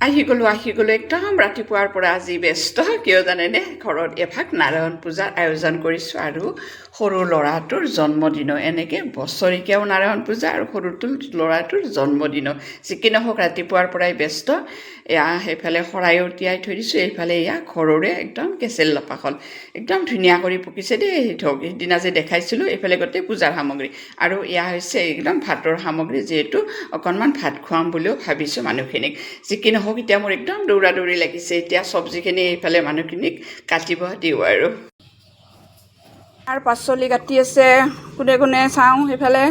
আহি গ'লো একদম ৰাতিপুৱাৰ পৰা আজি ব্যস্ত কিয় জানেনে ঘৰত এভাগ নাৰায়ণ পূজাৰ আয়োজন কৰিছোঁ আৰু সৰু ল'ৰাটোৰ জন্মদিনো এনেকৈ বছৰেকীয়াও নাৰায়ণ পূজা আৰু সৰুটোৰ ল'ৰাটোৰ জন্মদিনো যি কি নহওক ৰাতিপুৱাৰ পৰাই ব্যস্ত এয়া সেইফালে শৰাইও তিয়াই থৈ দিছোঁ এইফালে এয়া ঘৰৰে একদম কেঁচেল লপাখন একদম ধুনীয়া কৰি পকিছে দেই ধৰক সেইদিনা যে দেখাইছিলোঁ এইফালে গোটেই পূজাৰ সামগ্ৰী আৰু এয়া হৈছে একদম ভাতৰ সামগ্ৰী যিহেতু অকণমান ভাত খুৱাম বুলিও ভাবিছোঁ মানুহখিনিক যি কি নহওক এতিয়া মোৰ একদম দৌৰা দৌৰি লাগিছে এতিয়া চব্জিখিনি এইফালে মানুহখিনিক কাটিব দিওঁ আৰু আৰু পাচলি কাটি আছে কোনে কোনে চাওঁ সেইফালে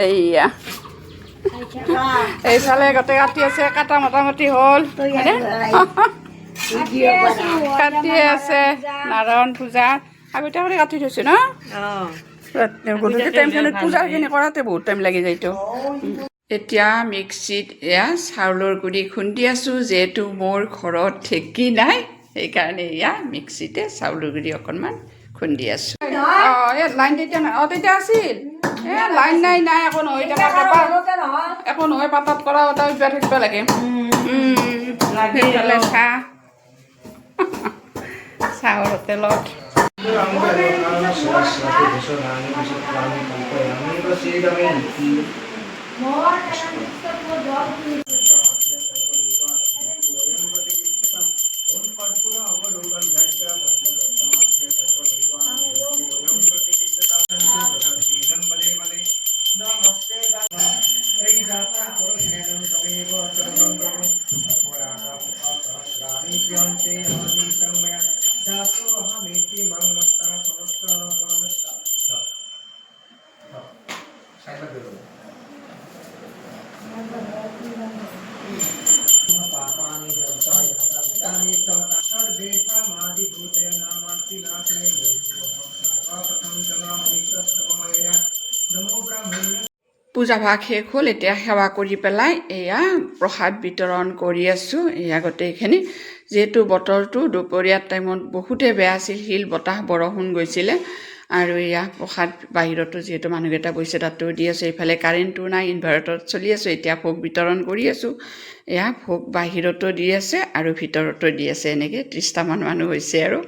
এইয়া এইফালে গোটেই কাটি আছে কাটা মোটামুটি হ'ল কাটি আছে নাৰায়ণ পূজা আগতে কৰি কাটি থৈছোঁ ন গধূলি টাইমখিনিত পূজাখিনি কৰাতে বহুত টাইম লাগি যায়তো এতিয়া মিক্সিত এয়া চাউলৰ গুড়ি খুন্দি আছোঁ যিহেতু মোৰ ঘৰত ঢেঁকী নাই সেইকাৰণে এয়া মিক্সিতে চাউলৰ গুড়ি অকণমান খুন্দি আছোঁ এই লাইন তেতিয়া নাই তেতিয়া আছিল লাইন নাই একো নহয় একো নহয় পাতাত কৰা এটা অভ্যাস থাকিব লাগে সেইফালে চাহৰ হোটেলত পূজা ভাগ শেষ হ'ল এতিয়া সেৱা কৰি পেলাই এয়া প্ৰসাদ বিতৰণ কৰি আছোঁ এয়া গোটেইখিনি যিহেতু বতৰটো দুপৰীয়াৰ টাইমত বহুতে বেয়া আছিল শিল বতাহ বৰষুণ গৈছিলে আৰু এয়া প্ৰসাদ বাহিৰতো যিহেতু মানুহকেইটা বহিছে তাতো দি আছোঁ এইফালে কাৰেণ্টটো নাই ইনভাৰ্টাৰত চলি আছোঁ এতিয়া ভোগ বিতৰণ কৰি আছোঁ এয়া ভোগ বাহিৰতো দি আছে আৰু ভিতৰতো দি আছে এনেকৈ 30টামান মানুহ হৈছে আৰু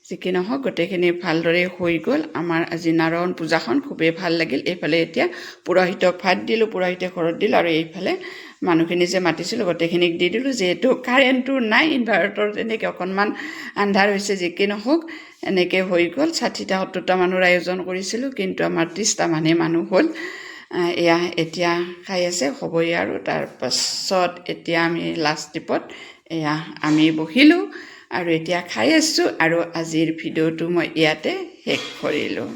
যি কি নহওক গোটেইখিনি ভালদৰে হৈ গ'ল আমাৰ আজি নাৰায়ণ পূজাখন খুবেই ভাল লাগিল এইফালে এতিয়া পুৰোহিতক ভাত দিলোঁ পুৰোহিতে ঘৰত দিলোঁ আৰু এইফালে মানুহখিনি যে মাতিছিলোঁ গোটেইখিনিক দি দিলোঁ যিহেতু কাৰেণ্টটো নাই ইনভাৰ্টাৰত এনেকৈ অকণমান আন্ধাৰ হৈছে যি কি নহওক এনেকৈ হৈ গ'ল 60টা 70টা মানুহৰ আয়োজন কৰিছিলোঁ কিন্তু আমাৰ 30টামানহে মানুহ হ'ল এয়া এতিয়া খাই আছে হ'বই আৰু তাৰপাছত এতিয়া আমি লাষ্ট ট্ৰিপত এয়া আমি বহিলোঁ আৰু এতিয়া খাই আছোঁ আৰু আজিৰ ভিডিঅ'টো মই ইয়াতে শেষ কৰিলোঁ।